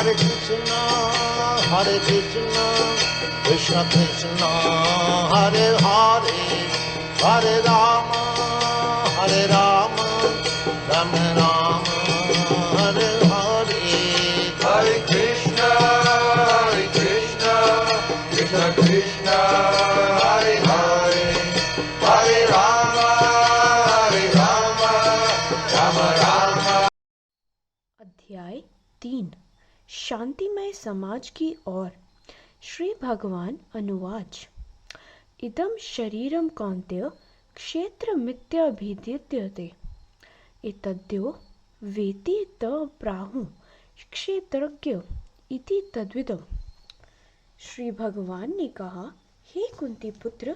Hare Krishna, Krishna Krishna, Hare Hare, Hare Rama, Hare Rama, Rama Rama, Hare Hare. Hare Krishna, Krishna Krishna, Hare Hare, Hare Rama, Rama Rama. अध्याय 3 शांतिमय समाज की ओर। श्री भगवान अनुवाच। इदं शरीरं कौन्तेय क्षेत्र मिथ्याभिधीयते एतद्यो वेति त प्राहुः क्षेत्रज्ञ इति तद्विदम्। श्री भगवान ने कहा, हे कुंती पुत्र,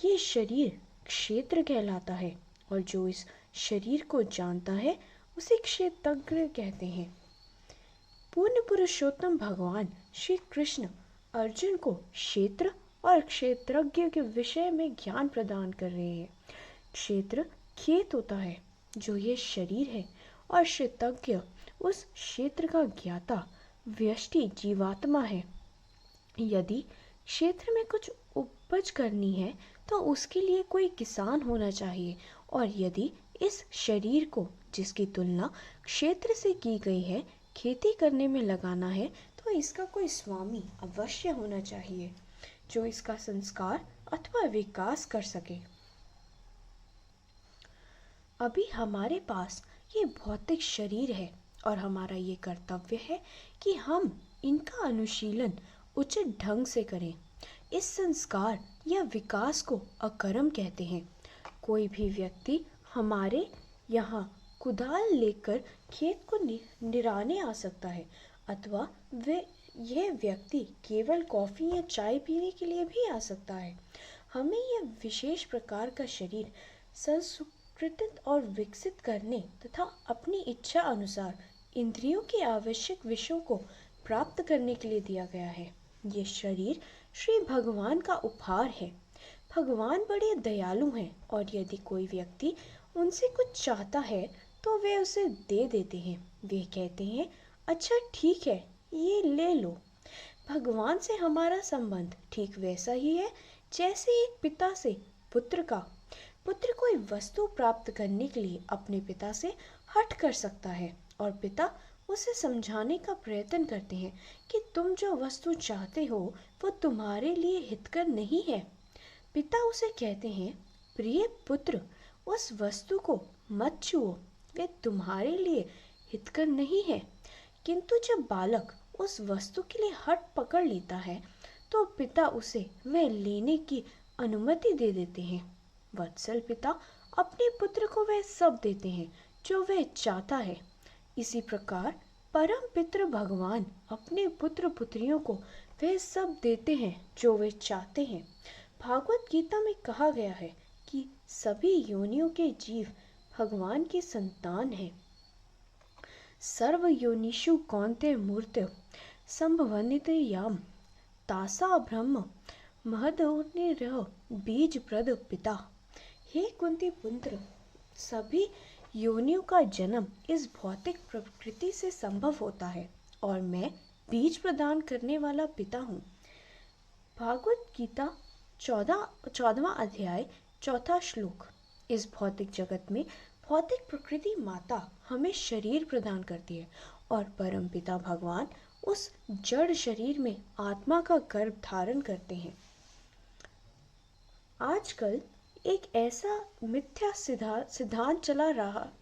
ये शरीर क्षेत्र कहलाता है और जो इस शरीर को जानता है उसे क्षेत्रज्ञ कहते हैं। पूर्ण पुरुषोत्तम भगवान श्री कृष्ण अर्जुन को क्षेत्र और क्षेत्रज्ञ के विषय में ज्ञान प्रदान कर रहे हैं। क्षेत्र खेत होता है जो ये शरीर है और क्षेत्रज्ञ उस क्षेत्र का ज्ञाता व्यष्टि जीवात्मा है। यदि क्षेत्र में कुछ उपज करनी है तो उसके लिए कोई किसान होना चाहिए, और यदि इस शरीर को, जिसकी तुलना क्षेत्र से की गई है, खेती करने में लगाना है तो इसका कोई स्वामी अवश्य होना चाहिए जो इसका संस्कार अथवा विकास कर सके। अभी हमारे पास ये भौतिक शरीर है और हमारा ये कर्तव्य है कि हम इनका अनुशीलन उचित ढंग से करें। इस संस्कार या विकास को अकर्म कहते हैं। कोई भी व्यक्ति हमारे यहाँ कुदाल लेकर खेत को निराने आ सकता है, अथवा यह व्यक्ति केवल कॉफ़ी या चाय पीने के लिए भी आ सकता है। हमें यह विशेष प्रकार का शरीर संस्कृत और विकसित करने तथा अपनी इच्छा अनुसार इंद्रियों के आवश्यक विषयों को प्राप्त करने के लिए दिया गया है। ये शरीर श्री भगवान का उपहार है। भगवान बड़े दयालु हैं और यदि कोई व्यक्ति उनसे कुछ चाहता है तो वे उसे दे देते हैं। वे कहते हैं, अच्छा ठीक है, ये ले लो। भगवान से हमारा संबंध ठीक वैसा ही है जैसे एक पिता से पुत्र का। पुत्र कोई वस्तु प्राप्त करने के लिए अपने पिता से हट कर सकता है और पिता उसे समझाने का प्रयत्न करते हैं कि तुम जो वस्तु चाहते हो वो तुम्हारे लिए हितकर नहीं है। पिता उसे कहते हैं, प्रिय पुत्र, उस वस्तु को मत छुओ, वे तुम्हारे लिए हितकर नहीं है। किंतु जब बालक उस वस्तु के लिए हट पकड़ लेता है तो पिता उसे वह लेने की अनुमति दे देते हैं। वत्सल पिता अपने पुत्र को वह सब देते हैं जो वह चाहता है। इसी प्रकार परम पितृ भगवान अपने पुत्र पुत्रियों को वह सब देते हैं जो वे चाहते हैं। भागवत गीता में कहा गया है कि सभी योनियों के जीव भगवान की संतान हैं। सर्व योनिषु कौन्तेय मूर्तय संभवन्ति याम तासा ब्रह्म महदोनिरः बीज प्रद पिता। हे कुंती पुत्र, सभी योनियों का जन्म इस भौतिक प्रकृति से संभव होता है और मैं बीज प्रदान करने वाला पिता हूँ। भागवत गीता 14वां अध्याय 4था श्लोक। इस भौतिक जगत में भौतिक प्रकृति माता हमें शरीर प्रदान करती है और परम पिता भगवान उस जड़ शरीर में आत्मा का गर्भ धारण करते हैं। आजकल एक ऐसा मिथ्या सिद्धांत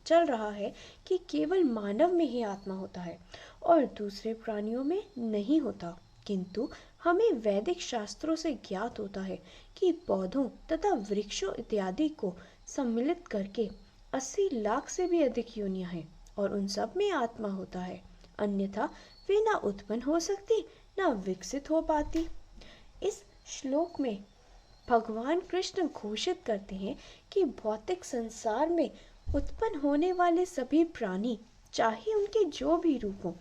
चल रहा है कि केवल मानव में ही आत्मा होता है और दूसरे प्राणियों में नहीं होता। किंतु हमें वैदिक शास्त्रों से ज्ञात होता है कि पौधों तथा वृक्षों इत्यादि को सम्मिलित करके 80 लाख से भी अधिक योनियां हैं और उन सब में आत्मा होता है, अन्यथा वे ना उत्पन्न हो सकती ना विकसित हो पाती। इस श्लोक में भगवान कृष्ण घोषित करते हैं कि भौतिक संसार में उत्पन्न होने वाले सभी प्राणी, चाहे उनके जो भी रूप हों,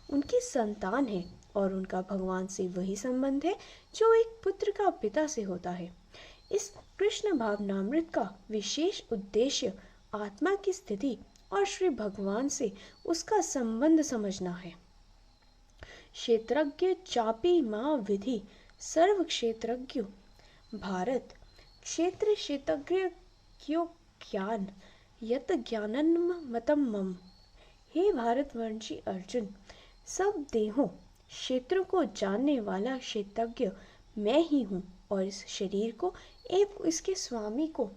उनकी संतान है और उनका भगवान से वही संबंध है जो एक पुत्र का पिता से होता है। इस कृष्ण भावनामृत का विशेष उद्देश्य आत्मा की स्थिति और श्री भगवान से उसका संबंध समझना है। क्षेत्रज्ञ चापी माँ विधि सर्व क्षेत्रज्ञ भारत क्षेत्र क्षेत्रज्ञ क्यों ज्ञान यत ज्ञानन्म मतम मम। हे भारतवंशी अर्जुन, सब देहों क्षेत्रों को जानने वाला क्षेत्रज्ञ मैं ही हूँ और इस शरीर को एवं इसके स्वामी को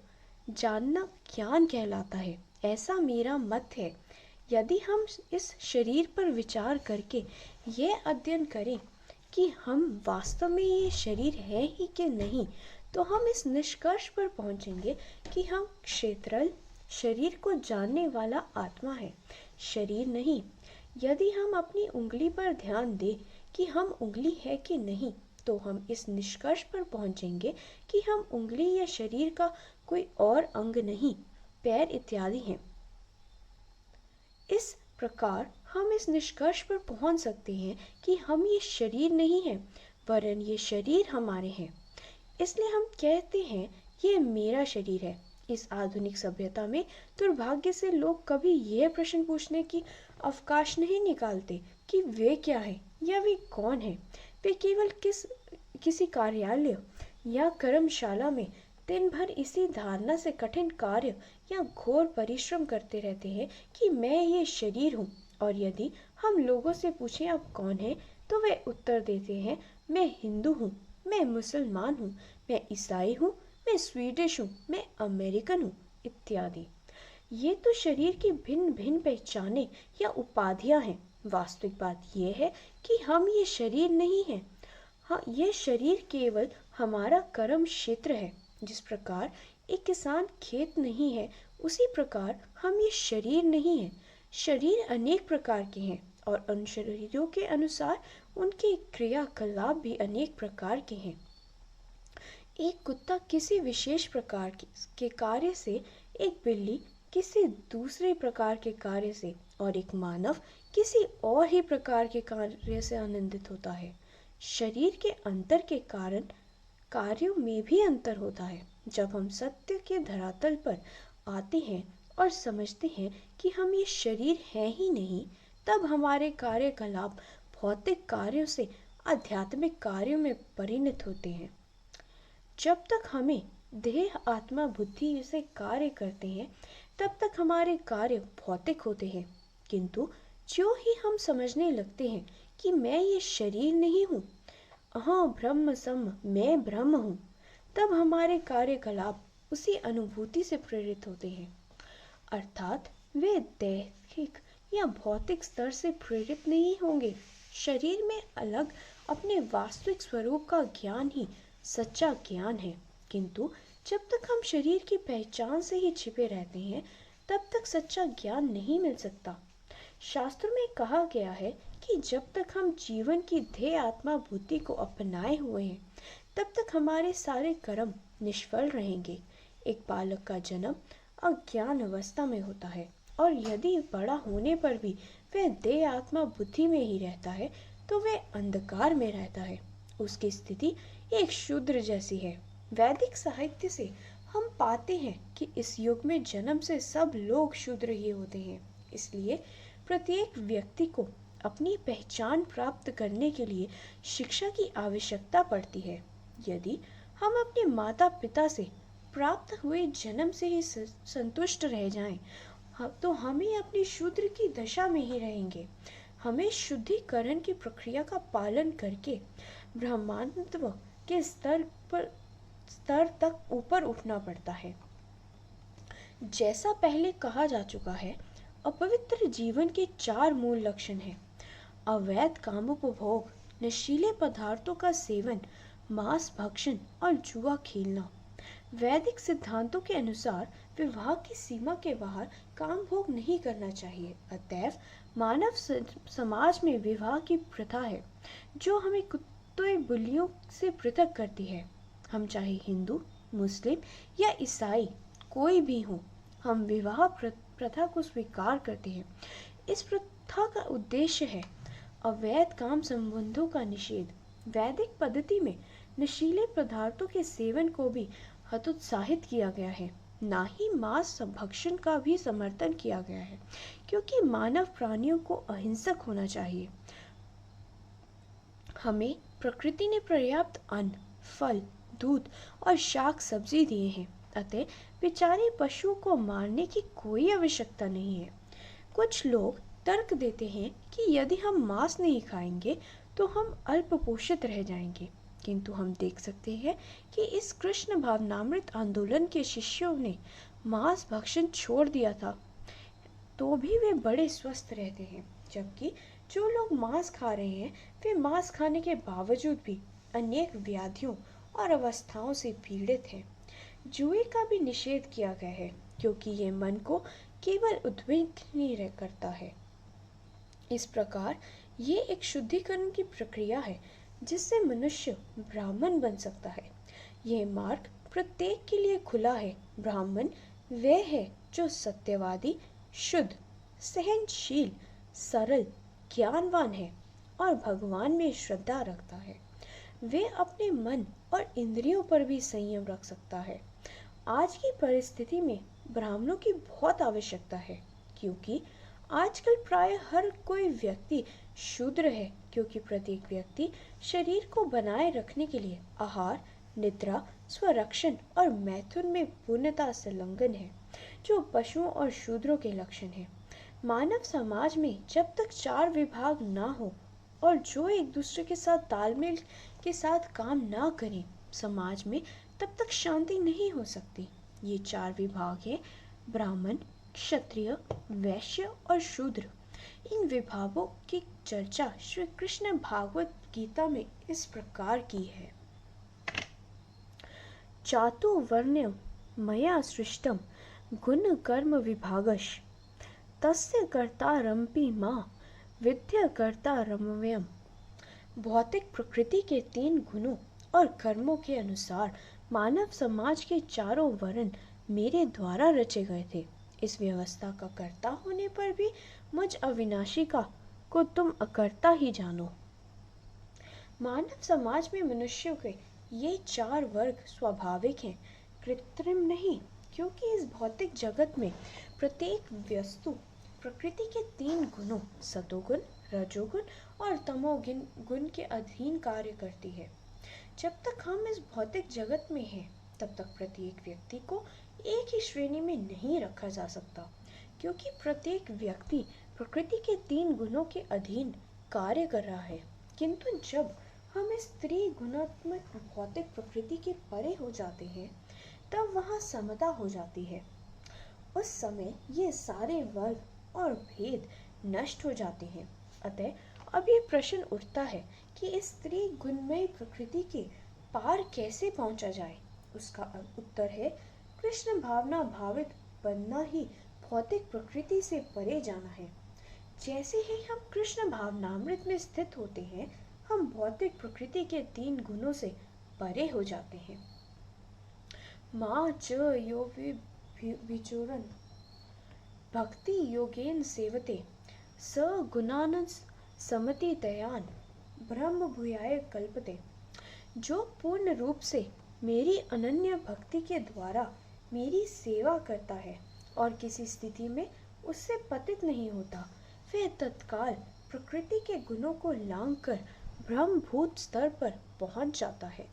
जानना ज्ञान कहलाता है, ऐसा मेरा मत है। यदि हम इस शरीर पर विचार करके यह अध्ययन करें कि हम वास्तव में ये शरीर है ही कि नहीं, तो हम इस निष्कर्ष पर पहुंचेंगे कि हम क्षेत्रल शरीर को जानने वाला आत्मा है, शरीर नहीं। यदि हम अपनी उंगली पर ध्यान दें कि हम उंगली है कि नहीं, तो हम इस निष्कर्ष पर पहुंचेंगे कि हम उंगली या शरीर का कोई और अंग नहीं, पैर इत्यादि हैं। इस प्रकार हम इस निष्कर्ष पर पहुंच सकते हैं कि हम ये शरीर नहीं हैं, वरन ये शरीर हमारे हैं। इसलिए हम कहते हैं ये मेरा शरीर है। इस आधुनिक सभ्यता में दुर्भाग्य से लोग कभी यह प्रश्न पूछने की अवकाश नहीं निकालते कि वे क्या है या वे कौन है। वे केवल किसी कार्यालय या कर्मशाला में दिन भर इसी धारणा से कठिन कार्य या घोर परिश्रम करते रहते हैं कि मैं ये शरीर हूँ। और यदि हम लोगों से पूछें आप कौन हैं, तो वे उत्तर देते हैं मैं हिंदू हूँ, मैं मुसलमान हूँ, मैं ईसाई हूँ, मैं स्वीडिश हूँ, मैं अमेरिकन हूँ इत्यादि। ये तो शरीर की भिन्न भिन्न पहचाने या उपाधियां हैं। वास्तविक बात यह है कि हम ये शरीर नहीं हैं। हाँ, ये शरीर केवल हमारा कर्म क्षेत्र है। जिस प्रकार एक किसान खेत नहीं है, उसी प्रकार हम ये शरीर नहीं हैं। शरीर अनेक प्रकार के हैं और उन शरीरों के अनुसार उनके क्रियाकलाप भी अनेक प्रकार के हैं। एक कुत्ता किसी विशेष प्रकार के कार्य से, एक बिल्ली किसी दूसरे प्रकार के कार्य से और एक मानव किसी और ही प्रकार के कार्य से आनंदित होता है। शरीर के अंतर के कारण कार्यों में भी अंतर होता है। जब हम सत्य के धरातल पर आते हैं और समझते हैं कि हम ये शरीर है ही नहीं, तब हमारे कार्यकलाप भौतिक कार्यों से आध्यात्मिक कार्यों में परिणत होते हैं। जब तक हमें देह आत्मा बुद्धि से कार्य करते हैं, तब तक हमारे कार्य भौतिक होते हैं। किंतु जो ही हम समझने लगते हैं कि मैं ये शरीर नहीं हूँ, अहं ब्रह्म सम, मैं ब्रह्म हूँ, तब हमारे कार्यकलाप उसी अनुभूति से प्रेरित होते हैं। अर्थात वे दैहिक या भौतिक स्तर से प्रेरित नहीं होंगे। शरीर में अलग अपने वास्तविक स्वरूप का ज्ञान ही सच्चा ज्ञान है। किंतु जब तक हम शरीर की पहचान से ही छिपे रहते हैं, तब तक सच्चा ज्ञान नहीं मिल सकता। शास्त्र में कहा गया है कि जब तक हम जीवन की ध्येय आत्मा बुद्धि को अपनाए हुए हैं, तब तक हमारे सारे कर्म निष्फल रहेंगे। एक बालक का जन्म अज्ञान अवस्था में होता है और यदि बड़ा होने पर भी वह देह आत्मा बुद्धि में ही रहता है, तो वह अंधकार में रहता है। उसकी स्थिति एक शूद्र जैसी है। वैदिक साहित्य से हम पाते हैं कि इस युग में जन्म से सब लोग शूद्र ही होते हैं। इसलिए प्रत्येक व्यक्ति को अपनी पहचान प्राप्त करने के लिए शिक्षा की आवश्यकता पड़ती है। यदि हम अपने माता पिता से प्राप्त हुए जन्म से ही संतुष्ट रह जाएं, तो हमें अपनी शूद्र की दशा में ही रहेंगे। हमें शुद्धिकरण की प्रक्रिया का पालन करके ब्रह्मांडत्व के स्तर तक ऊपर उठना पड़ता है। जैसा पहले कहा जा चुका है, अपवित्र जीवन के 4 मूल लक्षण हैं: अवैध कामोपभोग, नशीले पदार्थों का सेवन, मांस भक्षण और जुआ खेलना। वैदिक सिद्धांतों के अनुसार विवाह की सीमा के बाहर काम भोग नहीं करना चाहिए। अतएव मानव समाज में विवाह की प्रथा है जो हमें कुत्ते बिल्लियों से पृथक करती है। हम चाहे हिंदू, मुस्लिम या ईसाई कोई भी हो, हम विवाह प्रथा को स्वीकार करते हैं। इस प्रथा का उद्देश्य है अवैध काम संबंधों का निषेध। वैदिक पद्धति में नशीले पदार्थों के सेवन को भी हतोत्साहित किया गया है, ना ही मांस भक्षण का भी समर्थन किया गया है, क्योंकि मानव प्राणियों को अहिंसक होना चाहिए। हमें प्रकृति ने पर्याप्त अन्न, फल, दूध और शाक सब्जी दिए हैं, अतः बेचारे पशुओं को मारने की कोई आवश्यकता नहीं है। कुछ लोग तर्क देते हैं कि यदि हम मांस नहीं खाएंगे तो हम अल्पपोषित रह जाएंगे, किंतु हम देख सकते हैं कि इस कृष्ण भावनामृत आंदोलन के शिष्यों ने मांस भक्षण छोड़ दिया था, तो भी वे बड़े स्वस्थ रहते हैं, जबकि जो लोग मांस खा रहे हैं वे मांस खाने के बावजूद भी अनेक व्याधियों और अवस्थाओं से पीड़ित हैं। जुए का भी निषेध किया गया है, क्योंकि ये मन को केवल उद्विग्न करता है। इस प्रकार ये एक शुद्धिकरण की प्रक्रिया है जिससे मनुष्य ब्राह्मण बन सकता है। यह मार्ग प्रत्येक के लिए खुला है। ब्राह्मण वह है जो सत्यवादी, शुद्ध, सहनशील, सरल, ज्ञानवान है और भगवान में श्रद्धा रखता है। वे अपने मन और इंद्रियों पर भी संयम रख सकता है। आज की परिस्थिति में ब्राह्मणों की बहुत आवश्यकता है, क्योंकि आजकल प्राय हर कोई व्यक्ति शूद्र है, क्योंकि प्रत्येक व्यक्ति शरीर को बनाए रखने के लिए आहार, निद्रा, स्वरक्षण और मैथुन में पूर्णता संलग्न है, जो पशुओं और शूद्रों के लक्षण है। मानव समाज में जब तक 4 विभाग ना हो और जो एक दूसरे के साथ तालमेल के साथ काम ना करें, समाज में तब तक शांति नहीं हो सकती। ये 4 विभाग हैं ब्राह्मण, क्षत्रिय, वैश्य और शूद्र। इन विभागों की चर्चा श्री कृष्ण भागवत गीता में इस प्रकार की है। चातुर्वर्ण्यं मया सृष्टं गुण कर्म विभागश तस्य कर्तारमपि मां विद्या कर्तारमव्ययम्। भौतिक प्रकृति के 3 गुणों और कर्मों के अनुसार मानव समाज के 4 वर्ण मेरे द्वारा रचे गए थे। इस व्यवस्था का कर्ता होने पर भी मुझ अविनाशी को तुम अकर्ता ही जानो। मानव समाज में मनुष्यों के ये 4 वर्ग स्वाभाविक हैं, कृत्रिम नहीं, क्योंकि इस भौतिक जगत में प्रत्येक वस्तु प्रकृति के 3 गुणों सतोगुण, रजोगुण और तमोगुण के अधीन कार्य करती है। जब तक हम इस भौतिक जगत में हैं, तब तक प्रत्येक व्यक्ति को एक ही श्रेणी में नहीं रखा जा सकता, क्योंकि प्रत्येक व्यक्ति प्रकृति के 3 गुणों के अधीन कार्य कर रहा है। किंतु जब हम इस त्रिगुणात्मक भौतिक प्रकृति के परे हो जाते हैं, तब वहाँ समता हो जाती है। उस समय ये सारे वर्ग और भेद नष्ट हो जाते हैं। अतः अब ये प्रश्न उठता है कि इस त्रिगुणमय प्रकृति के पार कैसे पहुंचा जाए। उसका उत्तर है कृष्ण भावना भावित बनना ही भौतिक प्रकृति से परे जाना है। जैसे ही हम कृष्ण भावनामृत में स्थित होते हैं, हम भौतिक प्रकृति के 3 गुणों से परे हो जाते हैं। मां च यो विचुरन् भक्ति योगेन सेवते स गुणान् समति तयान ब्रह्म भूयाय कल्पते। जो पूर्ण रूप से मेरी अनन्य भक्ति के द्वारा मेरी सेवा करता है और किसी स्थिति में उससे पतित नहीं होता, वह तत्काल प्रकृति के गुणों को लांघकर ब्रह्मभूत स्तर पर पहुंच जाता है।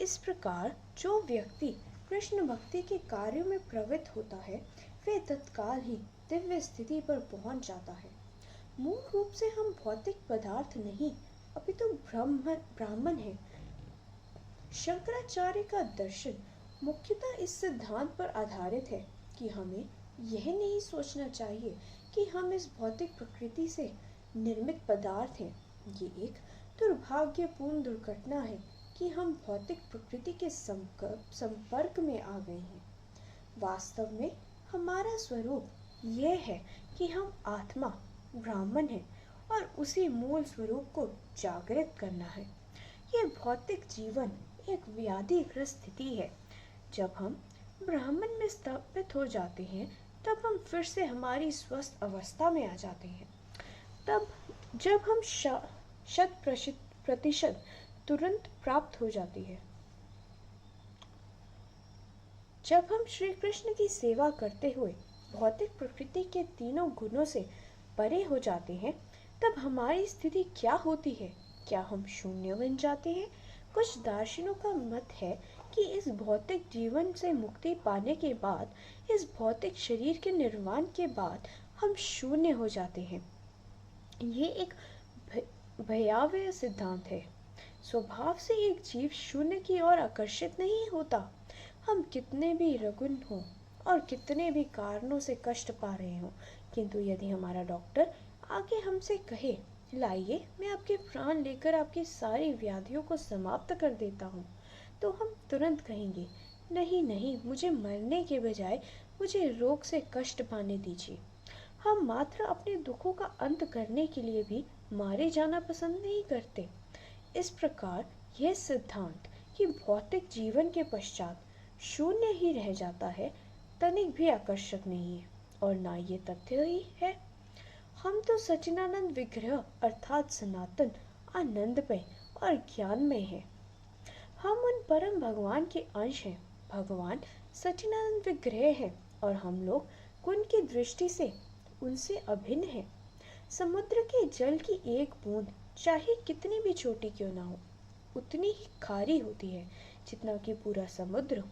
इस प्रकार जो व्यक्ति कृष्ण भक्ति के कार्यों में प्रवृत्त होता है, वह तत्काल ही दिव्य स्थिति पर पहुंच जाता है। मूल रूप से हम भौतिक पदार्थ नहीं, अपितु ब्राह्मण हैं। शंकराचार्य का दर्शन मुख्यतः इस सिद्धांत पर आधारित है कि हमें यह नहीं सोचना चाहिए कि हम इस भौतिक प्रकृति से निर्मित पदार्थ हैं। ये एक दुर्भाग्यपूर्ण दुर्घटना है कि हम भौतिक प्रकृति के संपर्क में आ गए हैं। वास्तव में हमारा स्वरूप यह है कि हम आत्मा ब्राह्मण हैं और उसी मूल स्वरूप को जागृत करना है। यह भौतिक जीवन एक व्याधिग्रस्त स्थिति है। जब हम ब्राह्मण में स्थापित हो जाते हैं, तब हम फिर से हमारी स्वस्थ अवस्था में आ जाते हैं। तब जब हम 100% तुरंत प्राप्त हो जाती है। जब हम श्री कृष्ण की सेवा करते हुए भौतिक प्रकृति के 3 गुणों से परे हो जाते हैं, तब हमारी स्थिति क्या होती है, क्या हम शून्य बन जाते हैं? कुछ दार्शनिकों का मत है कि इस भौतिक जीवन से मुक्ति पाने के बाद, इस भौतिक शरीर के निर्वाण के बाद हम शून्य हो जाते हैं। ये एक भयावह सिद्धांत है। स्वभाव से एक जीव शून्य की ओर आकर्षित नहीं होता। हम कितने भी रुग्ण हों और कितने भी कारणों से कष्ट पा रहे हों, किंतु यदि हमारा डॉक्टर आके हमसे कहे, लाइए मैं आपके प्राण लेकर आपकी सारी व्याधियों को समाप्त कर देता हूँ, तो हम तुरंत कहेंगे, नहीं नहीं, मुझे मरने के बजाय मुझे रोग से कष्ट पाने दीजिए। हम मात्र अपने दुखों का अंत करने के लिए भी मारे जाना पसंद नहीं करते। इस प्रकार यह सिद्धांत कि भौतिक जीवन के पश्चात शून्य ही रह जाता है, तनिक भी आकर्षक नहीं है, और ना ये तथ्य ही है। हम तो सच्चिदानंद विग्रह अर्थात सनातन आनंदमय और ज्ञानमय हैं। हम उन परम भगवान के अंश हैं। भगवान सच्चिदानंद विग्रह हैं और हम लोग गुण की दृष्टि से उनसे अभिन्न हैं। समुद्र के जल की एक बूंद चाहे कितनी भी छोटी क्यों ना हो, उतनी ही खारी होती है जितना कि पूरा समुद्र।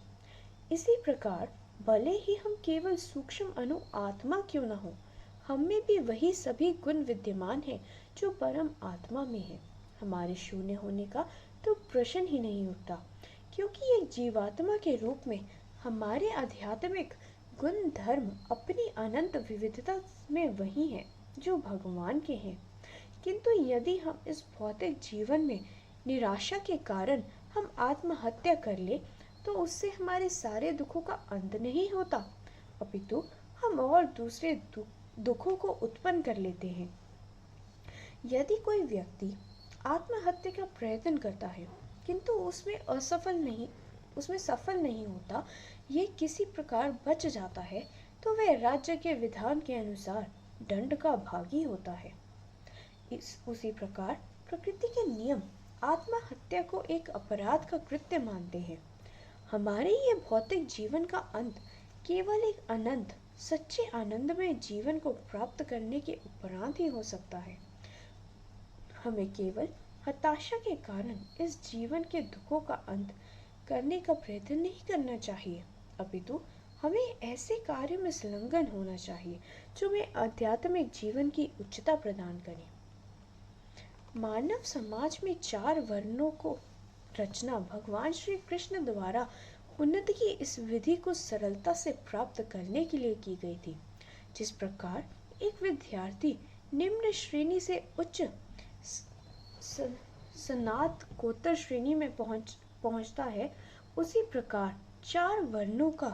इसी प्रकार भले ही हम केवल सूक्ष्म अणु आत्मा क्यों न हो, हम में भी वही सभी गुण विद्यमान हैं जो परम आत्मा में है। हमारे शून्य होने का तो प्रश्न ही नहीं उठता, क्योंकि एक जीवात्मा के रूप में हमारे आध्यात्मिक गुण धर्म अपनी अनंत विविधता में वही हैं जो भगवान के हैं। किंतु यदि हम इस भौतिक जीवन में निराशा के कारण हम आत्महत्या कर ले, तो उससे हमारे सारे दुखों का अंत नहीं होता, अपितु हम और दूसरे दुखों को उत्पन्न कर लेते हैं। यदि कोई व्यक्ति आत्महत्या का प्रयत्न करता है किंतु उसमें सफल नहीं होता, ये किसी प्रकार बच जाता है, तो वह राज्य के विधान के अनुसार दंड का भागी होता है। उसी प्रकार प्रकृति के नियम आत्महत्या को एक अपराध का कृत्य मानते हैं। हमारे ये भौतिक जीवन का अंत केवल एक अनंत सच्चे आनंदमय जीवन को प्राप्त करने के उपरांत ही हो सकता है। हमें केवल हताशा के कारण इस जीवन के दुखों का अंत करने का प्रयत्न नहीं करना चाहिए, अपितु हमें ऐसे कार्यों में संलग्न होना चाहिए जो हमें आध्यात्मिक जीवन की उच्चता प्रदान करें। मानव समाज में 4 वर्णों को रचना भगवान श्री कृष्ण द्वारा उन्नति की इस विधि को सरलता से प्राप्त करने के लिए की गई थी। जिस प्रकार एक विद्यार्थी निम्न श्रेणी से उच्च स्नातकोत्तर श्रेणी में पहुंचता है, उसी प्रकार 4 वर्णों का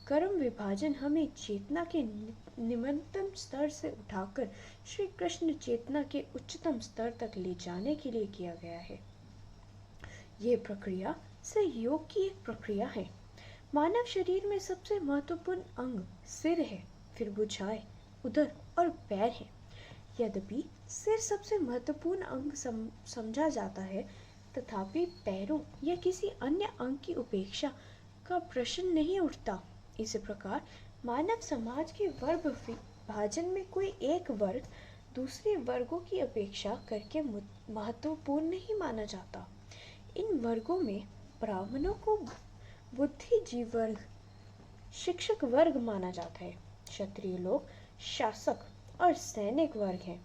कर्म विभाजन हमें चेतना के निम्नतम स्तर से उठाकर श्री कृष्ण चेतना के उच्चतम स्तर तक ले जाने के लिए किया गया है। ये प्रक्रिया सहयोग की एक प्रक्रिया है। मानव शरीर में सबसे महत्वपूर्ण अंग सिर है, फिर भुजाएं, उदर और पैर है। यद्यपि सिर सबसे महत्वपूर्ण अंग समझा जाता है, तथापि पैरों या किसी अन्य अंग की उपेक्षा का प्रश्न नहीं उठता। इसी प्रकार मानव समाज के वर्ग विभाजन में कोई एक वर्ग दूसरे वर्गों की अपेक्षा करके महत्वपूर्ण नहीं माना जाता। इन वर्गों में ब्राह्मणों को बुद्धिजीवी वर्ग, शिक्षक वर्ग माना जाता है। क्षत्रिय लोग शासक और सैनिक वर्ग हैं।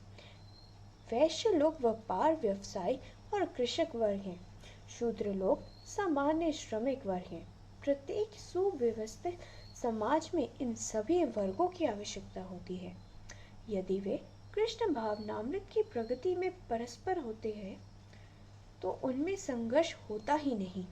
वैश्य लोग व्यापार व्यवसाय और कृषक वर्ग हैं। शूद्र लोग सामान्य श्रमिक वर्ग हैं। प्रत्येक सुव्यवस्थित समाज में इन सभी वर्गों की आवश्यकता होती है। यदि वे कृष्ण भावनामृत की प्रगति में परस्पर होते हैं, तो उनमें संघर्ष होता ही नहीं।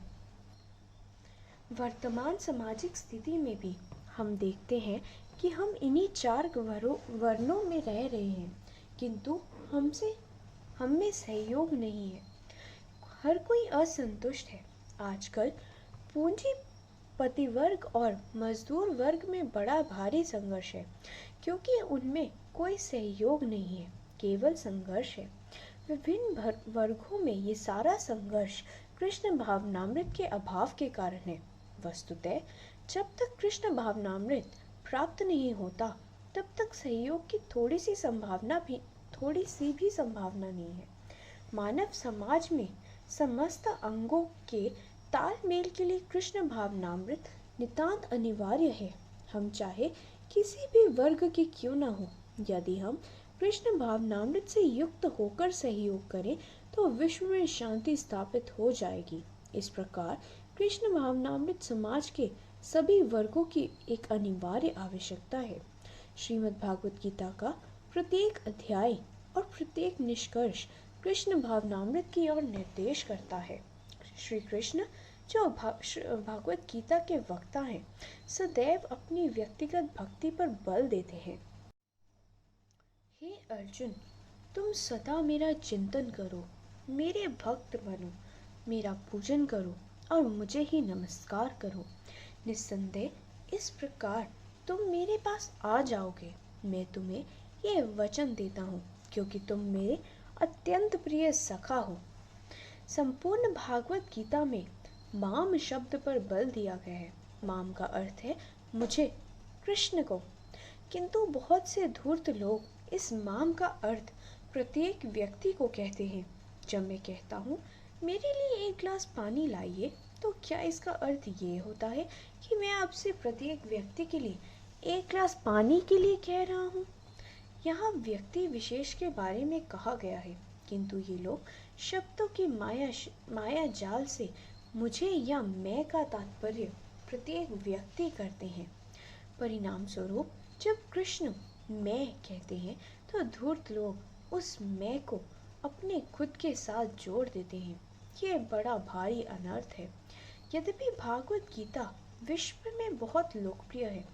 वर्तमान सामाजिक स्थिति में भी हम देखते हैं कि हम इन्हीं 4 वर्णों में रह रहे हैं, किंतु हममें सहयोग नहीं है। हर कोई असंतुष्ट है। आजकल पूंजीपति वर्ग और मजदूर वर्ग में बड़ा भारी संघर्ष है, क्योंकि उनमें कोई सहयोग नहीं है, केवल संघर्ष है। विभिन्न वर्गों में ये सारा संघर्ष कृष्ण भावनामृत के अभाव के कारण है। वस्तुतः जब तक कृष्ण भावनामृत प्राप्त नहीं होता, तब तक सहयोग की थोड़ी सी भी संभावना नहीं है। मानव समाज में समस्त अंगों के तालमेल के लिए कृष्ण भावनामृत नितांत अनिवार्य है। हम चाहे किसी भी वर्ग के क्यों न हो, यदि हम कृष्ण भावनामृत से युक्त होकर सहयोग करें तो विश्व में शांति स्थापित हो जाएगी। इस प्रकार कृष्ण भावनामृत समाज के सभी वर्गों की एक अनिवार्य आवश्यकता है। श्रीमद् भागवत गीता का प्रत्येक अध्याय और प्रत्येक निष्कर्ष कृष्ण भावनामृत की ओर निर्देश करता है। श्री कृष्ण जो भागवत गीता के वक्ता हैं, सदैव अपनी व्यक्तिगत भक्ति पर बल देते हैं। हे अर्जुन, तुम सदा मेरा चिंतन करो, मेरे भक्त बनो, मेरा पूजन करो और मुझे ही नमस्कार करो। निस्संदेह इस प्रकार तुम मेरे पास आ जाओगे। मैं तुम्हें ये वचन देता हूँ क्योंकि तुम मेरे अत्यंत प्रिय सखा हो। संपूर्ण भागवत गीता में माम शब्द पर बल दिया गया है। माम का अर्थ है मुझे, कृष्ण को। किंतु बहुत से धूर्त लोग इस माम का अर्थ प्रत्येक व्यक्ति को कहते हैं। जब मैं कहता हूँ मेरे लिए एक गिलास पानी लाइए, तो क्या इसका अर्थ ये होता है कि मैं आपसे प्रत्येक व्यक्ति के लिए एक गिलास पानी के लिए कह रहा हूँ? यहाँ व्यक्ति विशेष के बारे में कहा गया है, किंतु ये लोग शब्दों की माया जाल से मुझे या मैं का तात्पर्य प्रत्येक व्यक्ति करते हैं। परिणाम स्वरूप जब कृष्ण मैं कहते हैं तो धूर्त लोग उस मैं को अपने खुद के साथ जोड़ देते हैं। ये बड़ा भारी अनर्थ है। यद्यपि भागवत गीता विश्व में बहुत लोकप्रिय है,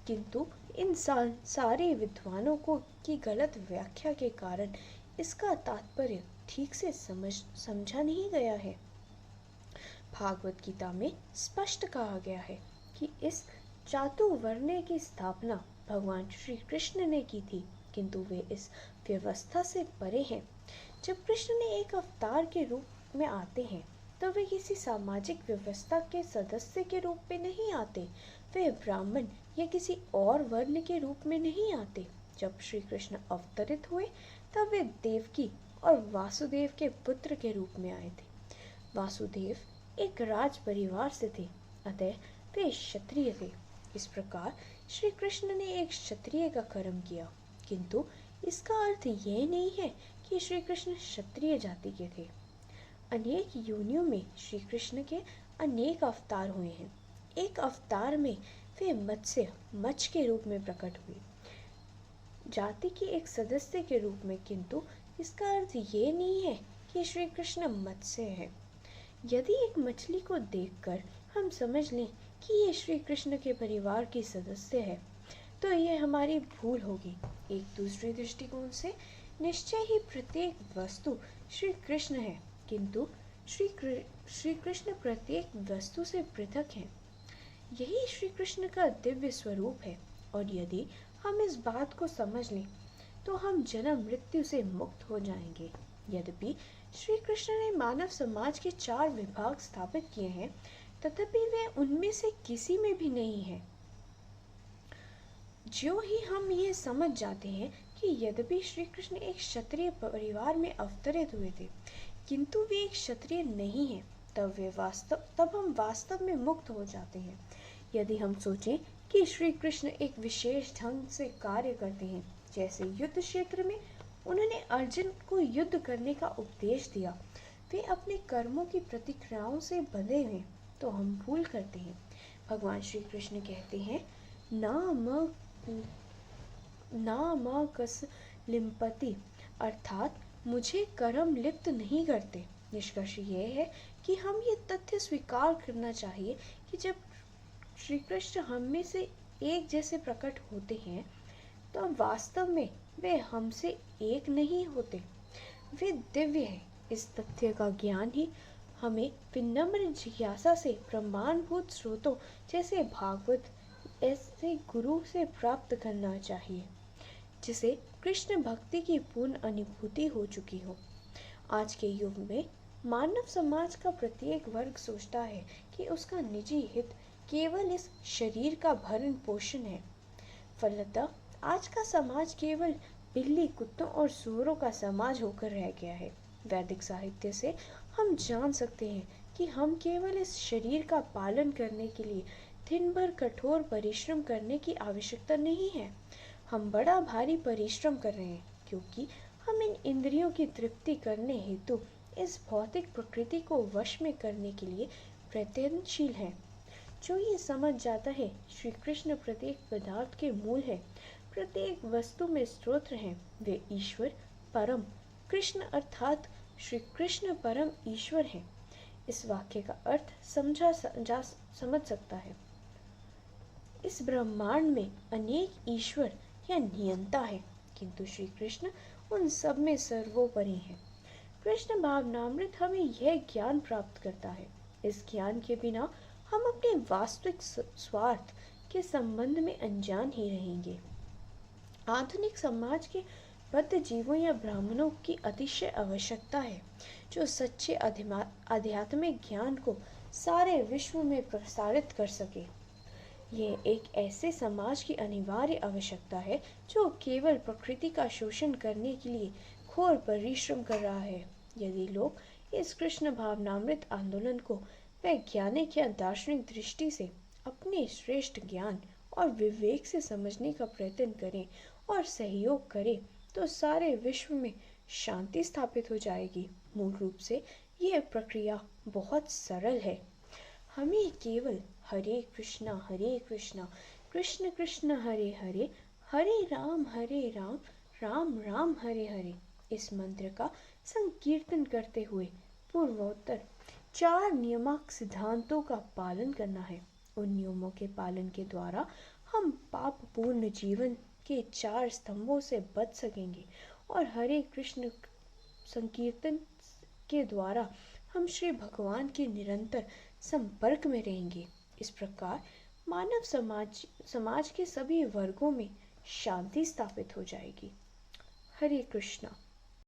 किंतु इन सारे विद्वानों को की गलत व्याख्या के कारण इसका तात्पर्य ठीक से समझा नहीं गया है। भागवत गीता में स्पष्ट कहा गया है कि इस चातुर्वर्ण्य की स्थापना भगवान श्री कृष्ण ने की थी, किंतु वे इस व्यवस्था से परे हैं। जब कृष्ण ने एक अवतार के रूप में आते हैं तो वे किसी सामाजिक व्यवस्था के सदस्य के रूप में नहीं आते। वे ब्राह्मण या किसी और वर्ण के रूप में नहीं आते। जब श्री कृष्ण अवतरित हुए तब वे देवकी और वासुदेव के पुत्र के रूप में आए थे। वासुदेव एक राज परिवार से थे, अतः वे क्षत्रिय थे। इस प्रकार श्री कृष्ण ने एक क्षत्रिय का कर्म किया, किंतु इसका अर्थ यह नहीं है कि श्री कृष्ण क्षत्रिय जाति के थे। अनेक योनियों में श्री कृष्ण के अनेक अवतार हुए हैं। एक अवतार में वे मत्स्य के रूप में प्रकट हुए, जाति के एक सदस्य के रूप में, किंतु इसका अर्थ ये नहीं है कि श्री कृष्ण मत्स्य है। यदि एक मछली को देखकर हम समझ लें कि ये श्री कृष्ण के परिवार की सदस्य है, तो यह हमारी भूल होगी। एक दूसरे दृष्टिकोण से निश्चय ही प्रत्येक वस्तु श्री कृष्ण है, किंतु श्री कृष्ण प्रत्येक वस्तु से पृथक है। यही श्री कृष्ण का दिव्य स्वरूप है, और यदि हम इस बात को समझ लें तो हम जन्म मृत्यु से मुक्त हो जाएंगे। यद्यपि श्री कृष्ण ने मानव समाज के 4 विभाग स्थापित किए हैं, तथापि वे उनमें से किसी में भी नहीं है। जो ही हम ये समझ जाते हैं कि यद्यपि श्री कृष्ण एक क्षत्रिय परिवार में अवतरित हुए थे, किंतु वे एक क्षत्रिय नहीं हैं, तब हम वास्तव में मुक्त हो जाते हैं। यदि हम सोचें कि श्री कृष्ण एक विशेष ढंग से कार्य करते हैं, जैसे युद्ध क्षेत्र में उन्होंने अर्जुन को युद्ध करने का उपदेश दिया, वे अपने कर्मों की प्रतिक्रियाओं से बंधे हुए, तो हम भूल करते हैं। भगवान श्री कृष्ण कहते हैं ना म कस लिम्पति, अर्थात मुझे कर्म लिप्त नहीं करते। निष्कर्ष यह है कि हम ये तथ्य स्वीकार करना चाहिए कि जब श्री कृष्ण हम में से एक जैसे प्रकट होते हैं तो वास्तव में वे हमसे एक नहीं होते, वे दिव्य हैं। इस तथ्य का ज्ञान ही हमें विनम्र जिज्ञासा से प्रमाणभूत स्रोतों जैसे भागवत ऐसे गुरु से प्राप्त करना चाहिए, जिसे कृष्ण भक्ति की पूर्ण अनुभूति हो चुकी हो। आज के युग में मानव समाज का प्रत्येक वर्ग सोचता है कि उसका निजी हित केवल इस शरीर का भरण पोषण है। फलतः आज का समाज केवल बिल्ली, कुत्तों और सूअरों का समाज होकर रह गया है। वैदिक साहित्य से हम जान सकते हैं कि हम केवल इस शरीर का पालन करने के लिए दिन भर कठोर परिश्रम करने की आवश्यकता नहीं है। हम बड़ा भारी परिश्रम कर रहे हैं क्योंकि हम इन इंद्रियों की तृप्ति करने हेतु इस भौतिक प्रकृति को वश में करने के लिए प्रयत्नशील हैं। जो ये समझ जाता है श्री कृष्ण प्रत्येक पदार्थ के मूल है, प्रत्येक वस्तु में स्रोत हैं, वे ईश्वर परम कृष्ण अर्थात श्री कृष्ण परम ईश्वर हैं। इस वाक्य का अर्थ समझ सकता है। इस ब्रह्मांड में अनेक ईश्वर या नियंता है, किंतु श्री कृष्ण उन सब में सर्वोपरि हैं। कृष्ण भावनामृत हमें यह ज्ञान प्राप्त करता है। इस ज्ञान के बिना हम अपने वास्तविक स्वार्थ के संबंध में अनजान ही रहेंगे। आधुनिक समाज के बद्ध जीवों या ब्राह्मणों की अतिशय आवश्यकता है, जो सच्चे आध्यात्मिक ज्ञान को सारे विश्व में प्रसारित कर सके। यह एक ऐसे समाज की अनिवार्य आवश्यकता है जो केवल प्रकृति का शोषण करने के लिए घोर परिश्रम कर रहा है। यदि लोग इस कृष्ण भावनामृत आंदोलन को वैज्ञानिक या दार्शनिक दृष्टि से अपने श्रेष्ठ ज्ञान और विवेक से समझने का प्रयत्न करें और सहयोग करें, तो सारे विश्व में शांति स्थापित हो जाएगी। मूल रूप से यह प्रक्रिया बहुत सरल है। हमें केवल हरे कृष्णा कृष्ण कृष्ण हरे हरे, हरे राम राम राम हरे हरे इस मंत्र का संकीर्तन करते हुए पूर्वोत्तर 4 नियामक सिद्धांतों का पालन करना है। उन नियमों के पालन के द्वारा हम पाप पूर्ण जीवन के 4 स्तंभों से बच सकेंगे और हरे कृष्ण संकीर्तन के द्वारा हम श्री भगवान के निरंतर संपर्क में रहेंगे। इस प्रकार मानव समाज के सभी वर्गों में शांति स्थापित हो जाएगी। हरे कृष्णा।